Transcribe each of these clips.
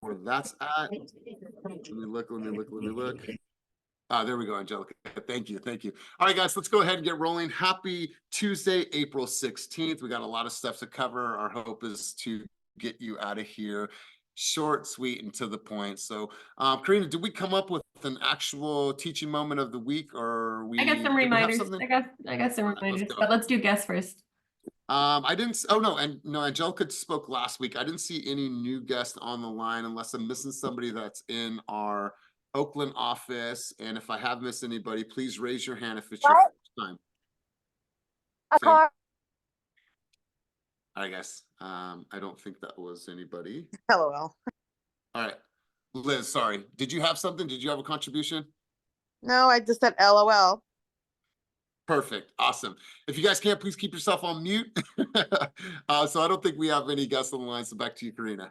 where that's at. Let me look. There we go, Angelica. Thank you. All right, guys, let's go ahead and get rolling. Happy Tuesday, April 16th. We got a lot of stuff to cover. Our hope is to get you out of here short, sweet, and to the point. So, Karina, did we come up with an actual teaching moment of the week, or I got some reminders. I got some reminders, but let's do guests first. I didn't. Oh no, and no, Angelica spoke last week. I didn't see any new guests on the line, unless I'm missing somebody that's in our Oakland office. And if I have missed anybody, please raise your hand if it's your first time. All right, guys. I don't think that was anybody. LOL. All right, Liz. Sorry. Did you have something? Did you have a contribution? No, I just said LOL. Perfect. Awesome. If you guys can't, please keep yourself on mute. So I don't think we have any guests on the line. So back to you, Karina.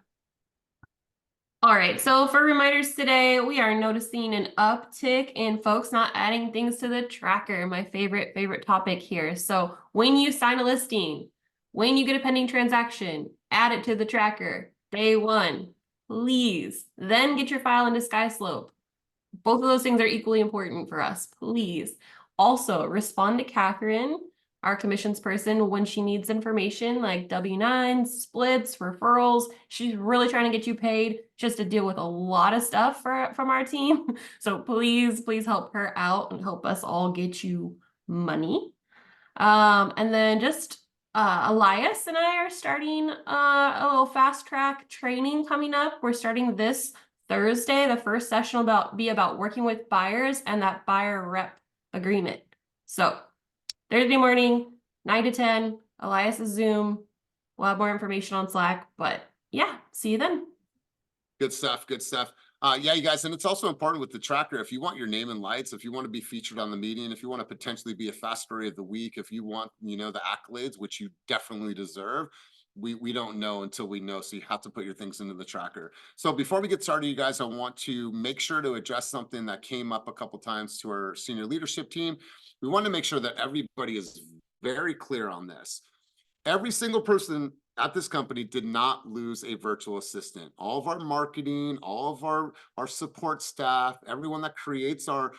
All right. So for reminders today, we are noticing an uptick in folks not adding things to the tracker. My favorite topic here. So when you sign a listing, when you get a pending transaction, add it to the tracker. Day one, please. Then get your file into SkySlope. Both of those things are equally important for us. Please. Also, respond to Catherine, our commissions person, when she needs information like W-9s, splits, referrals. She's really trying to get you paid. Just to deal with a lot of stuff from our team. So please help her out and help us all get you money. And then just Elias and I are starting a little fast track training coming up. We're starting this Thursday. The first session will be about working with buyers and that buyer rep agreement. So Thursday morning, 9 to 10, Elias's Zoom. We'll have more information on Slack, but yeah, see you then. Good stuff. Yeah, you guys, and it's also important with the tracker. If you want your name in lights, if you want to be featured on the meeting, if you want to potentially be a fast story of the week, if you want, the accolades, which you definitely deserve, we don't know until we know. So you have to put your things into the tracker. So before we get started, you guys, I want to make sure to address something that came up a couple times to our senior leadership team. We want to make sure that everybody is very clear on this. Every single person at this company did not lose a virtual assistant. All of our marketing, all of our support staff, everyone that creates our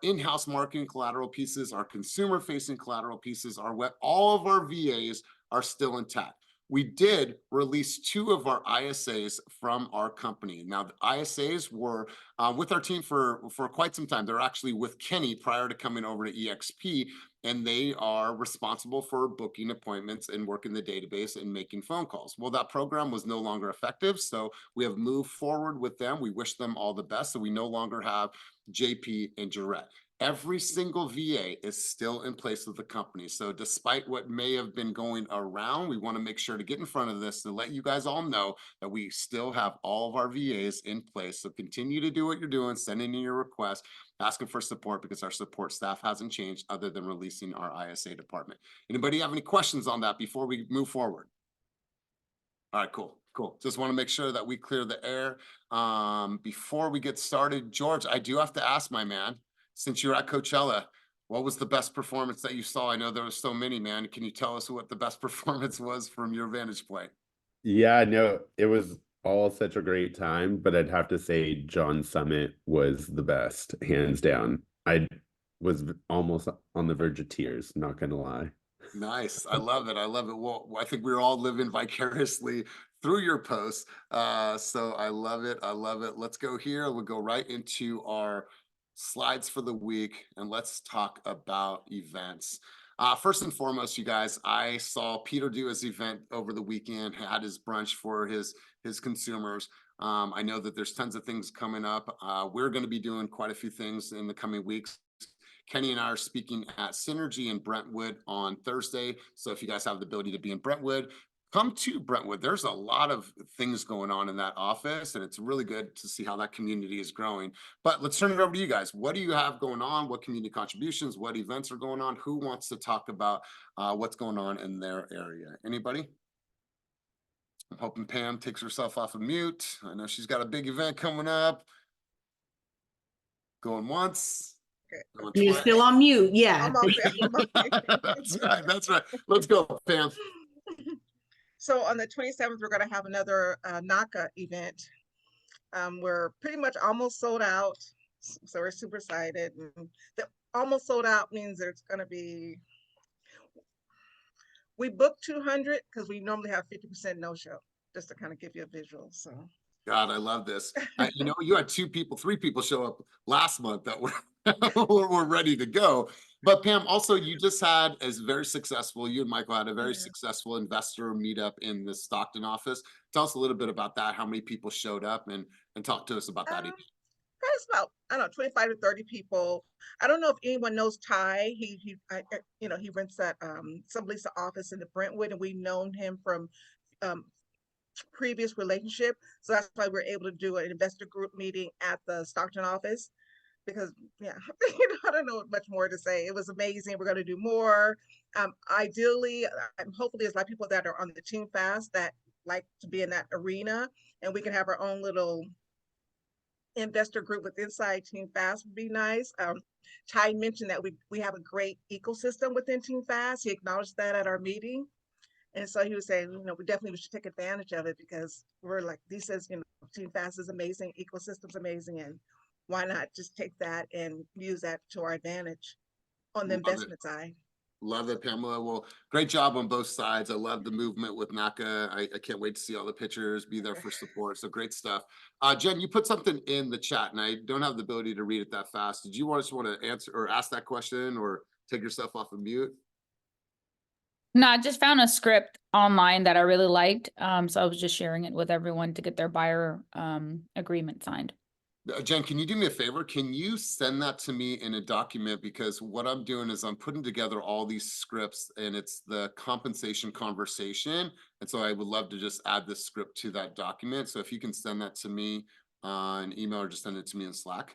in-house marketing collateral pieces, our consumer-facing collateral pieces, all of our VAs are still intact. We did release 2 of our ISAs from our company. Now, the ISAs were with our team for quite some time. They're actually with Kenny prior to coming over to EXP, and they are responsible for booking appointments and working the database and making phone calls. Well, that program was no longer effective, so we have moved forward with them. We wish them all the best, so we no longer have JP and Jarrett. Every single VA is still in place with the company. So despite what may have been going around, we want to make sure to get in front of this to let you guys all know that we still have all of our VAs in place. So continue to do what you're doing, sending in your requests, asking for support, because our support staff hasn't changed other than releasing our ISA department. Anybody have any questions on that before we move forward? All right, cool. Just want to make sure that we clear the air. Before we get started, George, I do have to ask, my man, since you're at Coachella, what was the best performance that you saw? I know there was so many, man. Can you tell us what the best performance was from your vantage point? Yeah, no, it was all such a great time, but I'd have to say John Summit was the best, hands down. I was almost on the verge of tears, not gonna lie. Nice. I love it. Well, I think we're all living vicariously through your posts. So I love it. Let's go here. We'll go right into our slides for the week, and let's talk about events. First and foremost, you guys, I saw Peter do his event over the weekend, had his brunch for his consumers. I know that there's tons of things coming up. We're going to be doing quite a few things in the coming weeks. Kenny and I are speaking at Synergy in Brentwood on Thursday. So if you guys have the ability to be in Brentwood, come to Brentwood. There's a lot of things going on in that office, and it's really good to see how that community is growing. But let's turn it over to you guys. What do you have going on? What community contributions? What events are going on? Who wants to talk about what's going on in their area? Anybody? I'm hoping Pam takes herself off of mute. I know she's got a big event coming up. Going once. Going You're twice. Still on mute. Yeah. That's right. Let's go, Pam. So on the 27th, we're going to have another NACA event. We're pretty much almost sold out, so we're super excited. And the almost sold out means there's going to be, we booked 200 because we normally have 50% no show, just to kind of give you a visual. So God, I love this. You know, you had 3 people show up last month that were were ready to go. But Pam, also you just had as very successful, you and Michael had a very yeah. successful investor meetup in the Stockton office. Tell us a little bit about that, how many people showed up, and talk to us about that. Probably about, I don't know, 25 to 30 people. I don't know if anyone knows Ty. You know, he rents that some Lisa office in the Brentwood, and we've known him from um previous relationship. So that's why we're able to do an investor group meeting at the Stockton office. Because yeah, you know, I don't know much more to say. It was amazing. We're going to do more. Ideally, hopefully, there's a lot of people that are on the Team Fast that like to be in that arena, and we can have our own little investor group with inside Team Fast would be nice. Ty mentioned that we have a great ecosystem within Team Fast. He acknowledged that at our meeting. And so he was saying, you know, we definitely should take advantage of it because we're like, he says, you know, Team Fast is amazing, ecosystem's amazing, and why not just take that and use that to our advantage on the Love it. investment side. Love it, Pamela. Well, great job on both sides. I love the movement with NACA. I can't wait to see all the pictures, be there for support. So great stuff. Jen, you put something in the chat and I don't have the ability to read it that fast. Did you want to answer or ask that question or take yourself off of mute? No, I just found a script online that I really liked. So I was just sharing it with everyone to get their buyer agreement signed. Jen, can you do me a favor? Can you send that to me in a document? Because what I'm doing is I'm putting together all these scripts and it's the compensation conversation. And so I would love to just add this script to that document. So if you can send that to me on email or just send it to me in Slack.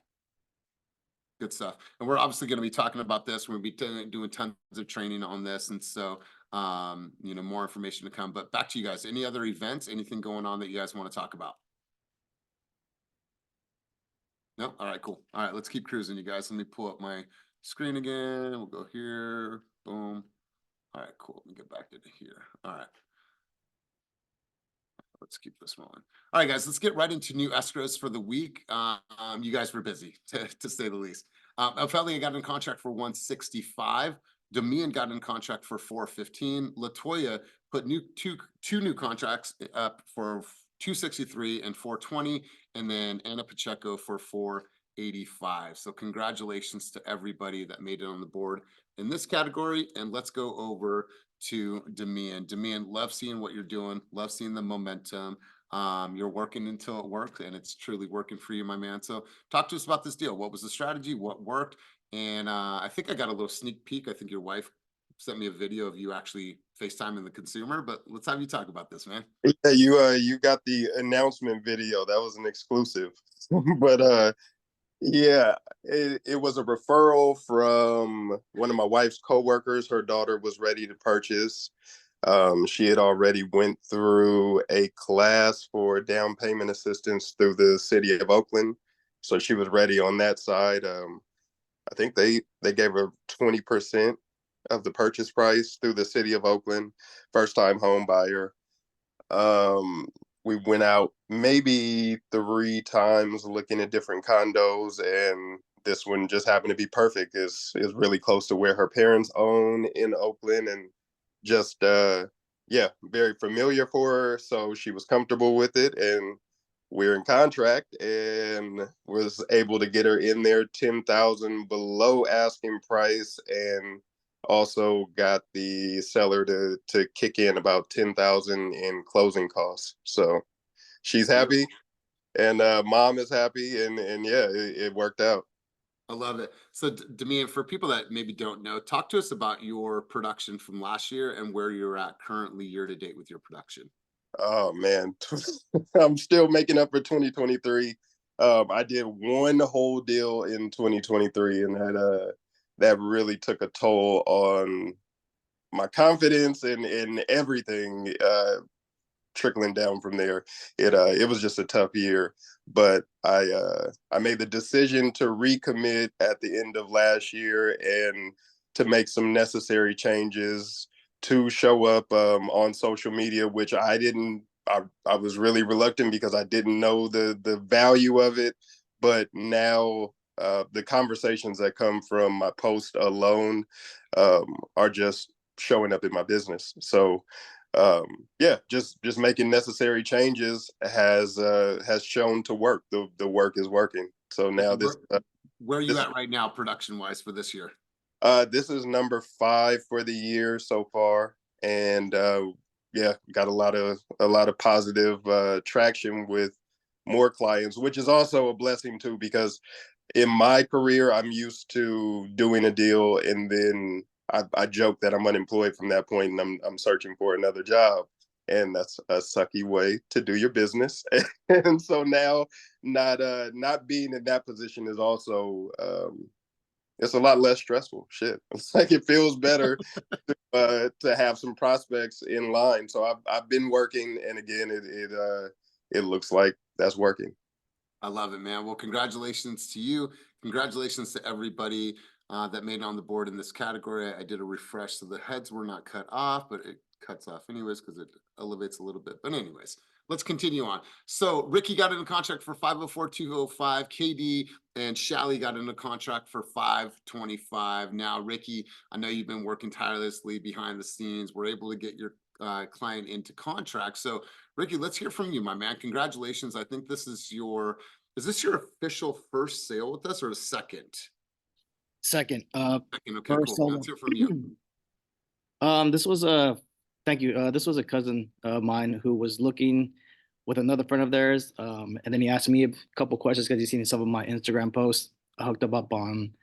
Good stuff. And we're obviously going to be talking about this. We're going to be doing tons of training on this. And so, you know, more information to come. But back to you guys. Any other events, anything going on that you guys want to talk about? No? All right, cool. All right, let's keep cruising, you guys. Let me pull up my screen again. We'll go here. Boom. All right, cool. Let me get back into here. All right. Let's keep this rolling. All right, guys, let's get right into new escrows for the week. You guys were busy, to say the least. Ophelia got in contract for 165. Damian got in contract for 415. Latoya put two new contracts up for 263 and 420, and then Anna Pacheco for 485. So congratulations to everybody that made it on the board in this category. And let's go over to Damian. Damian, love seeing what you're doing. Love seeing the momentum. You're working until it works, and it's truly working for you, my man. So talk to us about this deal. What was the strategy? What worked? And I think I got a little sneak peek. I think your wife sent me a video of you actually FaceTiming the consumer, but let's have you talk about this, man. Yeah, you got the announcement video. That was an exclusive. But yeah, it was a referral from one of my wife's coworkers. Her daughter was ready to purchase. She had already went through a class for down payment assistance through the city of Oakland. So she was ready on that side. I think they gave her 20% of the purchase price through the city of Oakland, first time home buyer. We went out maybe 3 times looking at different condos, and this one just happened to be perfect. Is really close to where her parents own in Oakland, and just yeah, very familiar for her. So she was comfortable with it, and we're in contract, and was able to get her in there 10,000 below asking price, and also got the seller to kick in about 10,000 in closing costs. So she's happy, and mom is happy, and yeah, it worked out. I love it. So Damian, for people that maybe don't know, talk to us about your production from last year and where you're at currently year to date with your production. Oh man, I'm still making up for 2023. I did one whole deal in 2023, and that really took a toll on my confidence and everything. Trickling down from there, it was just a tough year. But I made the decision to recommit at the end of last year and to make some necessary changes to show up on social media, which I didn't I was really reluctant because I didn't know the value of it. But now the conversations that come from my post alone are just showing up in my business. So yeah, just making necessary changes has shown to work. The work is working. So now where are you at right now, production wise, for this year? This is number 5 for the year so far, and yeah, got a lot of positive traction with more clients, which is also a blessing too, because in my career, I'm used to doing a deal and then I joke that I'm unemployed from that point, and I'm searching for another job, and that's a sucky way to do your business. And so now, not being in that position is also it's a lot less stressful. Shit, it's like it feels better to have some prospects in line. So I've been working, and again, it looks like that's working. I love it, man. Well, congratulations to you. Congratulations to everybody that made it on the board in this category. I did a refresh, so the heads were not cut off, but it cuts off anyways because it elevates a little bit. But anyways, let's continue on. So Ricky got in a contract for 504,205. KD and Shally got in a contract for 525. Now, Ricky, I know you've been working tirelessly behind the scenes. We're able to get your client into contract. So Ricky, let's hear from you, my man. Congratulations. I think this is is this your official first sale with us or a second? Second. Second, okay, First cool. solo. Let's hear from you. This was a thank you. This was a cousin of mine who was looking with another friend of theirs. And then he asked me a couple questions because he's seen some of my Instagram posts. I hooked him up on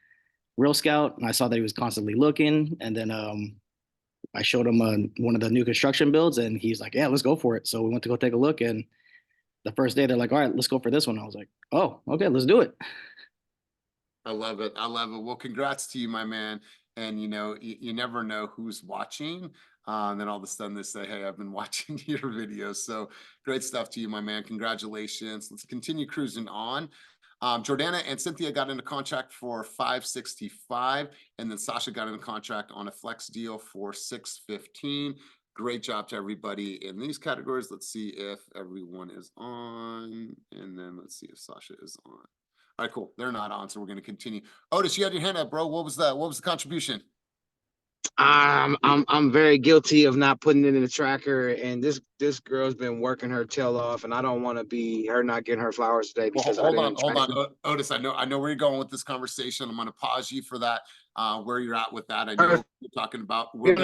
Real Scout, and I saw that he was constantly looking. And then I showed him one of the new construction builds, and he's like, "Yeah, let's go for it." So we went to go take a look, and the first day they're like, "All right, let's go for this one." I was like, "Oh, okay, let's do it." I love it. I love it. Well, congrats to you, my man. And you never know who's watching. And then all of a sudden they say, "Hey, I've been watching your videos." So great stuff to you, my man. Congratulations. Let's continue cruising on. Jordana and Cynthia got into contract for 565, and then Sasha got in a contract on a flex deal for 615. Great job to everybody in these categories. Let's see if everyone is on, and then let's see if Sasha is on. All right, cool. They're not on, so we're going to continue. Otis, you had your hand up, bro. What was that? What was the contribution? I'm very guilty of not putting it in the tracker, and this girl's been working her tail off, and I don't want to be her not getting her flowers today Well, because hold on, Otis. I know where you're going with this conversation. I'm going to pause you for that. Where you're at with that? I know what you're talking about. We'll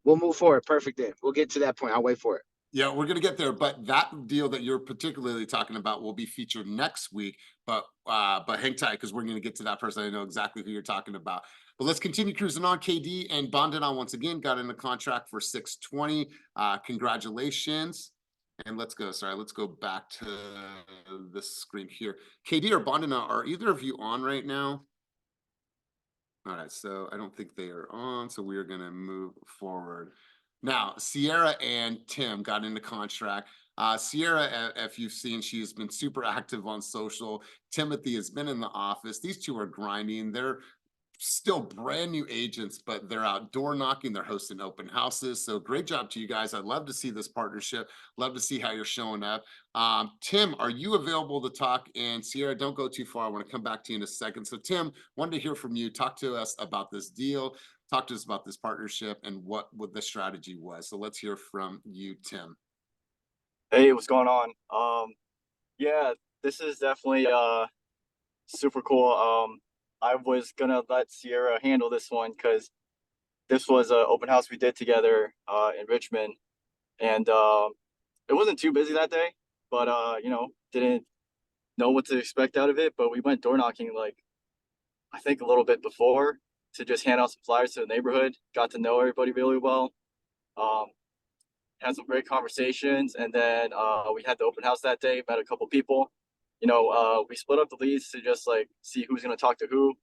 move forward. Perfect. Then we'll get to that point. I'll wait for it. Yeah, we're gonna get there, but that deal that you're particularly talking about will be featured next week. But hang tight because we're gonna get to that person. I know exactly who you're talking about. But let's continue cruising on. KD and Bondana once again got in a contract for 620. Congratulations. And let's go. Sorry, let's go back to this screen here. KD or Bondana, are either of you on right now? All right, so I don't think they are on, so we are gonna move forward. Now, Sierra and Tim got into contract. Sierra, if you've seen, she's been super active on social. Timothy has been in the office. These two are grinding. They're still brand new agents, but they're out door knocking. They're hosting open houses. So great job to you guys. I'd love to see this partnership. Love to see how you're showing up. Tim, are you available to talk? And Sierra, don't go too far. I want to come back to you in a second. So Tim, wanted to hear from you. Talk to us about this deal. Talk to us about this partnership and what the strategy was. So let's hear from you, Tim. Hey, what's going on? Yeah, this is definitely super cool. I was gonna let Sierra handle this one because this was an open house we did together in Richmond, and it wasn't too busy that day, but didn't know what to expect out of it. But we went door knocking like I think a little bit before to just hand out some flyers to the neighborhood. Got to know everybody really well. Had some great conversations, and then we had the open house that day. Met a couple people. We split up the leads to just like see who's gonna talk to who.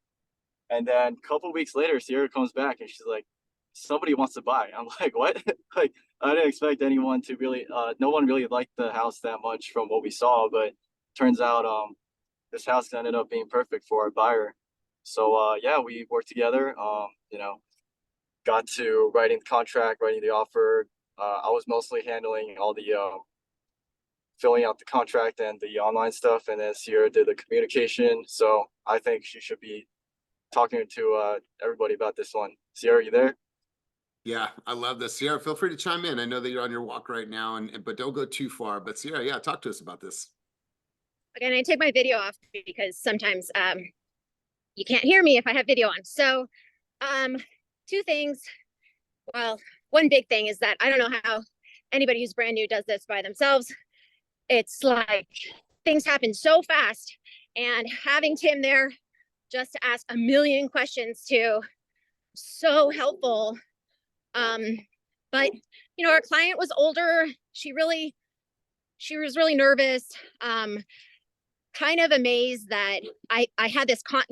And then a couple weeks later, Sierra comes back and she's like, "Somebody wants to buy." I'm like, "What?" Like, I didn't expect anyone to really. No one really liked the house that much from what we saw, but turns out this house ended up being perfect for our buyer. So yeah, we worked together. Got to writing the contract, writing the offer, I was mostly handling all the filling out the contract and the online stuff, and then Sierra did the communication. So I think she should be talking to everybody about this one. Sierra, you there? Yeah, I love this. Sierra, feel free to chime in. I know that you're on your walk right now, but don't go too far. But Sierra, yeah, talk to us about this. Again, I take my video off because sometimes you can't hear me if I have video on. So two things. Well, one big thing is that I don't know how anybody who's brand new does this by themselves. It's like things happen so fast, and having Tim there just to ask a million questions too, so helpful. But you know, our client was older. She was really nervous. Kind of amazed that I had this I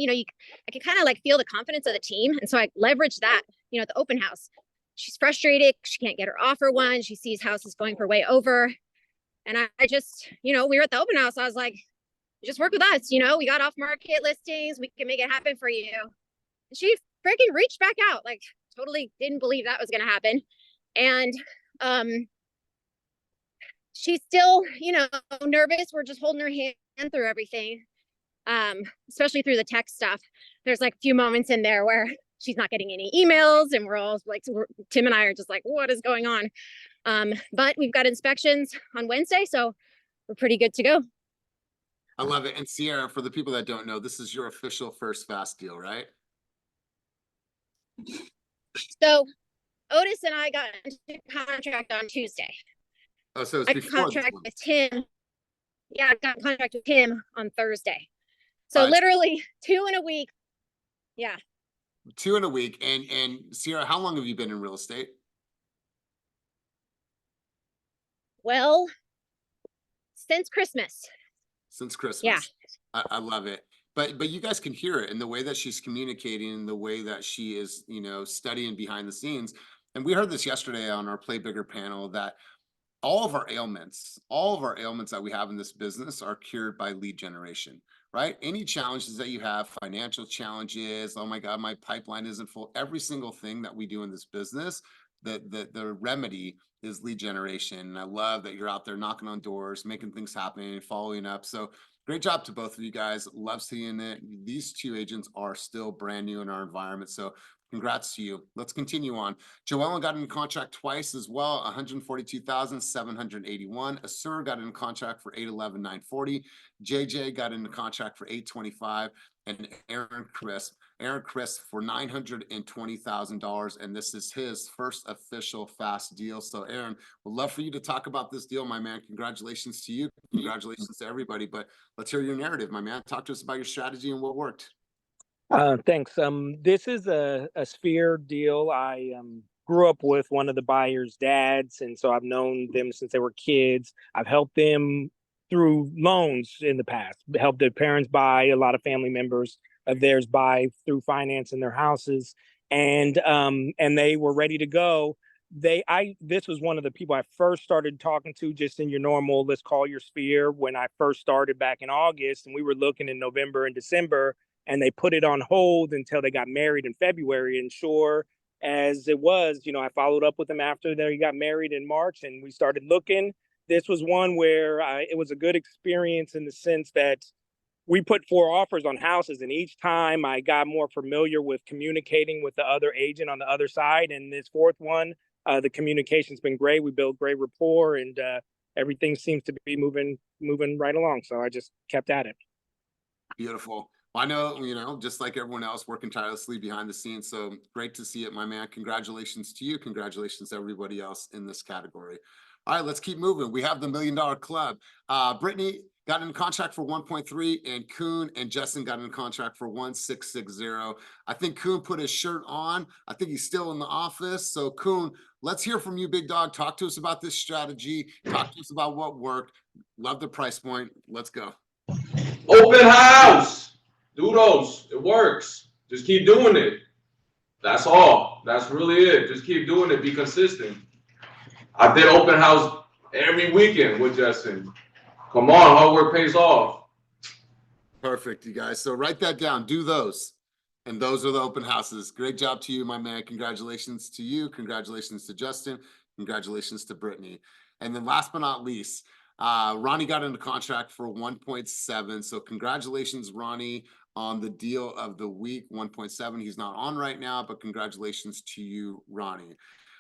could kind of like feel the confidence of the team, and so I leveraged that, you know, at the open house. She's frustrated, she can't get her offer one, she sees houses going for way over, and I just, you know, we were at the open house, I was like, just work with us, you know, we got off market listings, we can make it happen for you. And she freaking reached back out, like totally didn't believe that was going to happen. And she's still, you know, nervous. We're just holding her hand through everything, especially through the tech stuff. There's like a few moments in there where she's not getting any emails, and we're all like, Tim and I are just like, what is going on? But we've got inspections on Wednesday, so we're pretty good to go. I love it. And Sierra, for the people that don't know, this is your official first fast deal, right? So Otis and I got into contract on Tuesday. Oh, so it's I before contract with Tim. Yeah, I got contract with him on Thursday. So Right. literally 2 in a week. Yeah. 2 in a week. And Sierra, how long have you been in real estate? Well, since Christmas. Since Christmas. Yeah. I love it. But you guys can hear it in the way that she's communicating, in the way that she is, you know, studying behind the scenes. And we heard this yesterday on our Play Bigger panel, that all of our ailments that we have in this business are cured by lead generation, right? Any challenges that you have, financial challenges, oh my God, my pipeline isn't full, every single thing that we do in this business, the remedy is lead generation. And I love that you're out there knocking on doors, making things happen and following up. So great job to both of you guys. Love seeing it. These two agents are still brand new in our environment. So congrats to you. Let's continue on. Joellen got in contract twice as well, 142,781. Assur got in contract for 811,940. JJ got into contract for 825, and Aaron Crisp for $920,000. And this is his first official fast deal. So Aaron, we'd love for you to talk about this deal, my man. Congratulations to you. Congratulations to everybody. But let's hear your narrative, my man. Talk to us about your strategy and what worked. Thanks. This is a Sphere deal. I grew up with one of the buyers' dads, and so I've known them since they were kids. I've helped them through loans in the past, helped their parents buy, a lot of family members of theirs buy through financing their houses, and they were ready to go. This was one of the people I first started talking to, just in your normal, let's call your Sphere, when I first started back in August, and we were looking in November and December. And they put it on hold until they got married in February. And sure as it was, you know, I followed up with them after they got married in March, and we started looking. This was one where it was a good experience in the sense that we put 4 offers on houses, and each time I got more familiar with communicating with the other agent on the other side. And this 4th one, the communication's been great. We built great rapport, and everything seems to be moving right along. So I just kept at it. Beautiful. I know, you know, just like everyone else, working tirelessly behind the scenes. So great to see it, my man. Congratulations to you. Congratulations to everybody else in this category. All right, let's keep moving. We have the $1 Million Club. Brittany got in contract for 1.3, and Kuhn and Justin got in contract for 1.660. I think Kuhn put his shirt on. I think he's still in the office. So Kuhn, let's hear from you, big dog. Talk to us about this strategy. Talk to us about what worked. Love the price point. Let's go. Open house. Do those. It works. Just keep doing it. That's all. That's really it. Just keep doing it. Be consistent. I did open house every weekend with Justin. Come on, hard work pays off. Perfect, you guys. So write that down. Do those. And those are the open houses. Great job to you, my man. Congratulations to you. Congratulations to Justin. Congratulations to Brittany. And then last but not least, Ronnie got into contract for 1.7. So congratulations, Ronnie, on the deal of the week, 1.7. He's not on right now, but congratulations to you, Ronnie.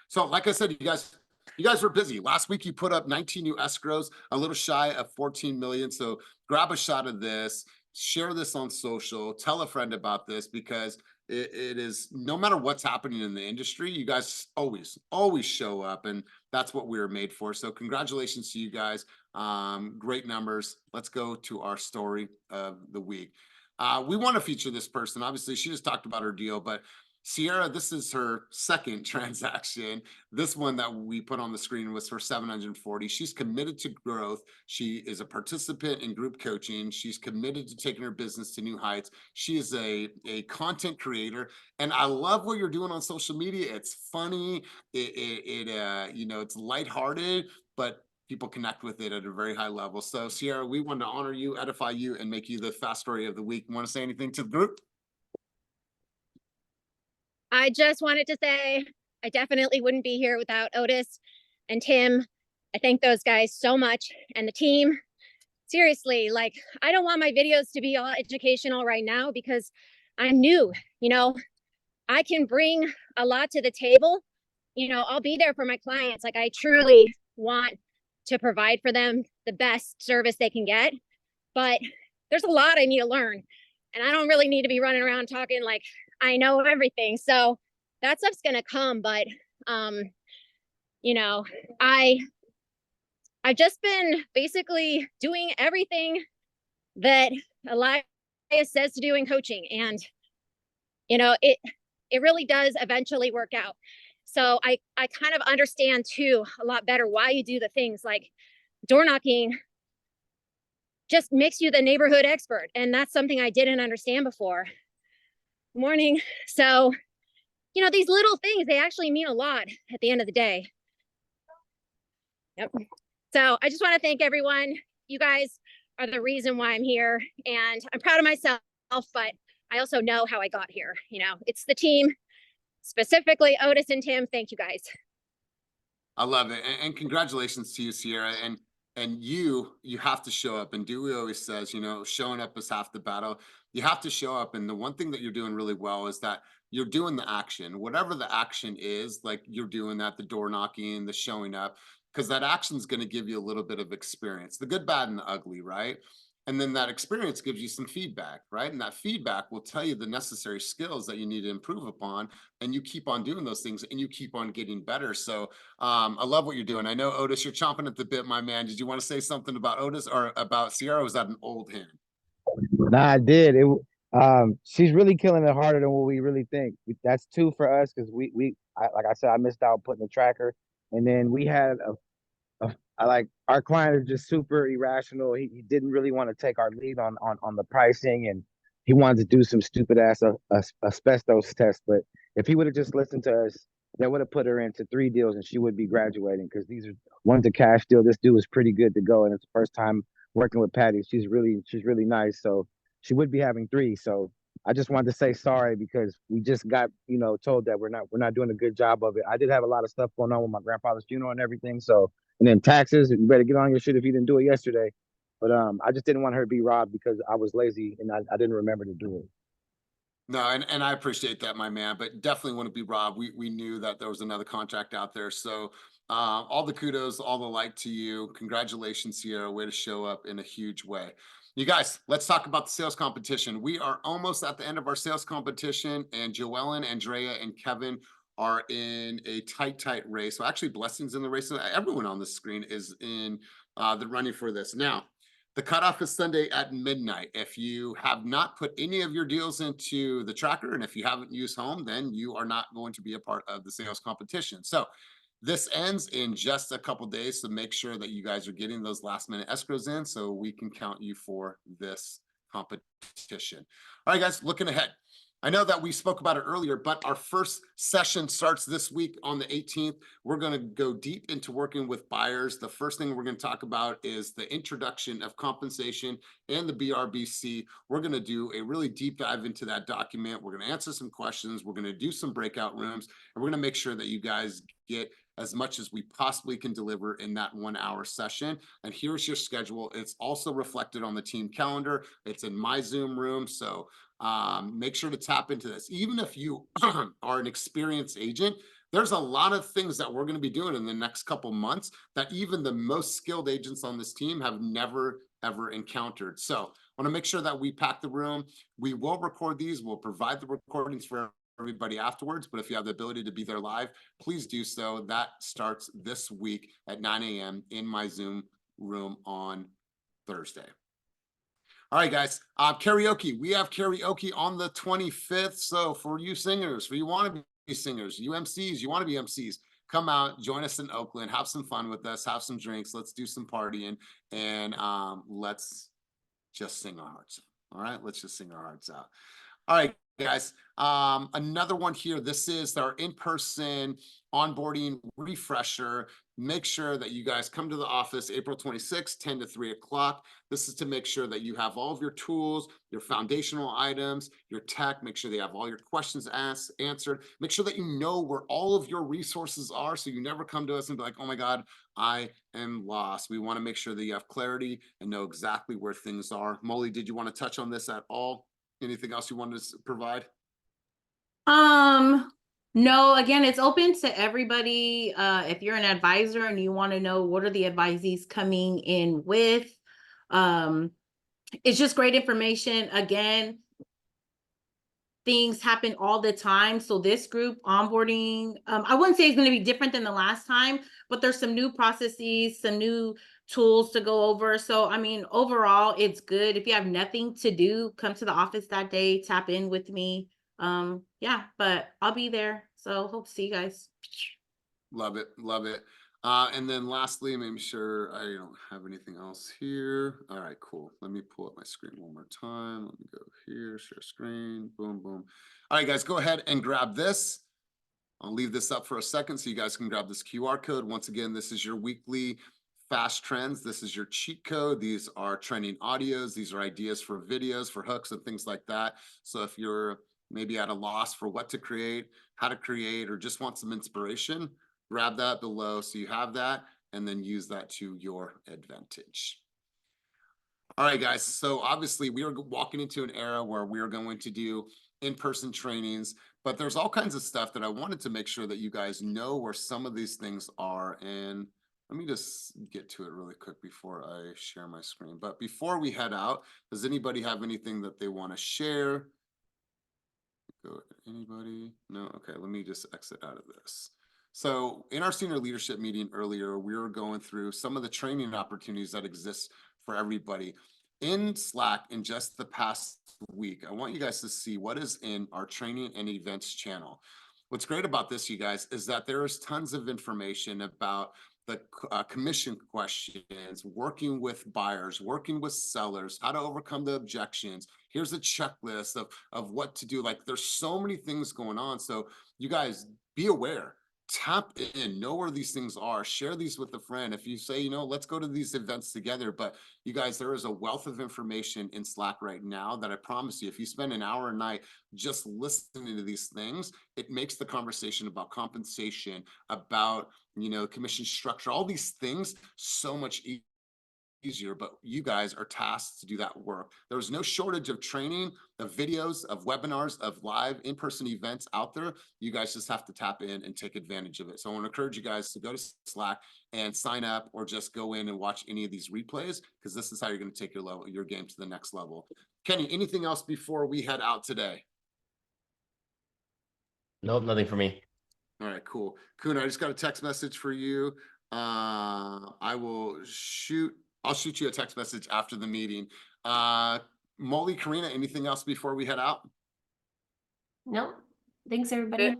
So like I said, you guys were busy. Last week you put up 19 new escrows, a little shy of 14 million. So grab a shot of this, share this on social, tell a friend about this, because it is, no matter what's happening in the industry, you guys always show up, and that's what we were made for. So congratulations to you guys. Great numbers. Let's go to our story of the week. We want to feature this person. Obviously, she just talked about her deal, but Sierra, this is her second transaction. This one that we put on the screen was for 740. She's committed to growth. She is a participant in group coaching. She's committed to taking her business to new heights. She is a content creator, and I love what you're doing on social media. It's funny. It's lighthearted, but people connect with it at a very high level. So Sierra, we want to honor you, edify you, and make you the fast story of the week. You want to say anything to the group? I just wanted to say I definitely wouldn't be here without Otis and Tim. I thank those guys so much, and the team. Seriously, like, I don't want my videos to be all educational right now because I'm new. I can bring a lot to the table. I'll be there for my clients. Like, I truly want to provide for them the best service they can get, but there's a lot I need to learn, and I don't really need to be running around talking like I know everything. So that stuff's gonna come, but I've just been basically doing everything that Elias says to do in coaching, and it really does eventually work out. So I kind of understand too a lot better why you do the things like door knocking just makes you the neighborhood expert, and that's something I didn't understand before. Morning. So, these little things, they actually mean a lot at the end of the day. Yep. So I just want to thank everyone. You guys are the reason why I'm here, and I'm proud of myself, but I also know how I got here. It's the team, specifically Otis and Tim. Thank you guys. I love it. And congratulations to you, Sierra. And you have to show up. And Dewey always says, showing up is half the battle. You have to show up. And the one thing that you're doing really well is that you're doing the action, whatever the action is, like you're doing that, the door knocking, the showing up, because that action is going to give you a little bit of experience, the good, bad, and the ugly, right? And then that experience gives you some feedback, right? And that feedback will tell you the necessary skills that you need to improve upon. And you keep on doing those things and you keep on getting better. So I love what you're doing. I know, Otis, you're chomping at the bit, my man. Did you want to say something about Otis or about Sierra? Or was that an old hand? Nah, I did. She's really killing it harder than what we really think. That's two for us because like I said, I missed out putting the tracker, and then we had our client is just super irrational. He didn't really want to take our lead on the pricing, and he wanted to do some stupid ass asbestos test. But if he would have just listened to us, that would have put her into 3 deals, and she would be graduating because one's a cash deal. This dude is pretty good to go, and it's the first time working with Patty. She's really nice, so she would be having 3. So I just wanted to say sorry because we just got told that we're not doing a good job of it. I did have a lot of stuff going on with my grandfather's funeral and everything, so. And then taxes, you better get on your shit if you didn't do it yesterday. But I just didn't want her to be robbed because I was lazy and I didn't remember to do it. No, and I appreciate that, my man, but definitely wouldn't be robbed. We knew that there was another contract out there. So all the kudos, all the like to you. Congratulations, Sierra. Way to show up in a huge way. You guys, let's talk about the sales competition. We are almost at the end of our sales competition, and Joellen, Andrea, and Kevin are in a tight race. So actually blessings in the race. Everyone on the screen is in the running for this. Now, the cutoff is Sunday at midnight. If you have not put any of your deals into the tracker, and if you haven't used Home, then you are not going to be a part of the sales competition. So this ends in just a couple days. So make sure that you guys are getting those last minute escrows in so we can count you for this competition. All right, guys, looking ahead. I know that we spoke about it earlier, but our first session starts this week on the 18th. We're going to go deep into working with buyers. The first thing we're going to talk about is the introduction of compensation and the BRBC. We're going to do a really deep dive into that document. We're going to answer some questions. We're going to do some breakout rooms, and we're going to make sure that you guys get as much as we possibly can deliver in that 1 hour session. And here's your schedule. It's also reflected on the team calendar. It's in my Zoom room. So make sure to tap into this. Even if you are an experienced agent, there's a lot of things that we're going to be doing in the next couple months that even the most skilled agents on this team have never, ever encountered. So I want to make sure that we pack the room. We will record these. We'll provide the recordings for everybody afterwards, but if you have the ability to be there live, please do so. That starts this week at 9 a.m. in my Zoom room on Thursday. All right, guys, karaoke. We have karaoke on the 25th. So for you singers, for you want to be singers, you MCs, you want to be MCs, come out, join us in Oakland, have some fun with us, have some drinks, let's do some partying, and let's just sing our hearts out. All right, let's just sing our hearts out. All right, guys, another one here. This is our in-person onboarding refresher. Make sure that you guys come to the office April 26th, 10 to 3 o'clock. This is to make sure that you have all of your tools, your foundational items, your tech. Make sure they have all your questions answered. Make sure that you know where all of your resources are, so you never come to us and be like, oh my God, I am lost. We want to make sure that you have clarity and know exactly where things are. Molly, did you want to touch on this at all? Anything else you wanted to provide? No, again, it's open to everybody. If you're an advisor and you want to know what are the advisees coming in with, it's just great information. Again, things happen all the time. So this group onboarding, I wouldn't say it's going to be different than the last time, but there's some new processes, some new tools to go over. So, I mean, overall, it's good. If you have nothing to do, come to the office that day, tap in with me. Yeah, but I'll be there. So hope to see you guys. Love it. Love it. And then lastly, make sure I don't have anything else here. All right, cool. Let me pull up my screen one more time. Let me go here, share screen, boom, boom. All right, guys, go ahead and grab this. I'll leave this up for a second so you guys can grab this QR code. Once again, this is your weekly fast trends. This is your cheat code. These are trending audios. These are ideas for videos, for hooks and things like that. So if you're maybe at a loss for what to create, how to create, or just want some inspiration, grab that below so you have that, and then use that to your advantage. All right, guys. So obviously we are walking into an era where we are going to do in-person trainings, but there's all kinds of stuff that I wanted to make sure that you guys know where some of these things are. And let me just get to it really quick before I share my screen. But before we head out, does anybody have anything that they want to share? Go, anybody? No? Okay, let me just exit out of this. So in our senior leadership meeting earlier, we were going through some of the training opportunities that exist for everybody. In Slack, in just the past week, I want you guys to see what is in our training and events channel. What's great about this, you guys, is that there is tons of information about the commission questions, working with buyers, working with sellers, how to overcome the objections. Here's a checklist of what to do. Like, there's so many things going on. So you guys be aware. Tap in, know where these things are, share these with a friend. If you say, you know, let's go to these events together. But you guys, there is a wealth of information in Slack right now that I promise you, if you spend an hour a night just listening to these things, it makes the conversation about compensation, about, you know, commission structure, all these things so much easier. But you guys are tasked to do that work. There's no shortage of training, of videos, of webinars, of live in-person events out there. You guys just have to tap in and take advantage of it. So I want to encourage you guys to go to Slack and sign up, or just go in and watch any of these replays, because this is how you're going to take your game to the next level. Kenny, anything else before we head out today? Nope, nothing for me. All right, cool. Kuna, I just got a text message for you. I'll shoot you a text message after the meeting. Molly, Karina, anything else before we head out? Nope. Thanks, everybody.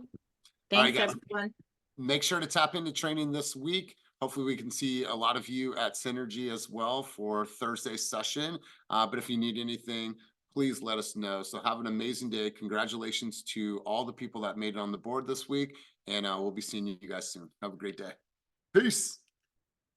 Thanks, guys. everyone. Make sure to tap into training this week. Hopefully we can see a lot of you at Synergy as well for Thursday's session. But if you need anything, please let us know. So have an amazing day. Congratulations to all the people that made it on the board this week. And we'll be seeing you guys soon. Have a great day. Peace.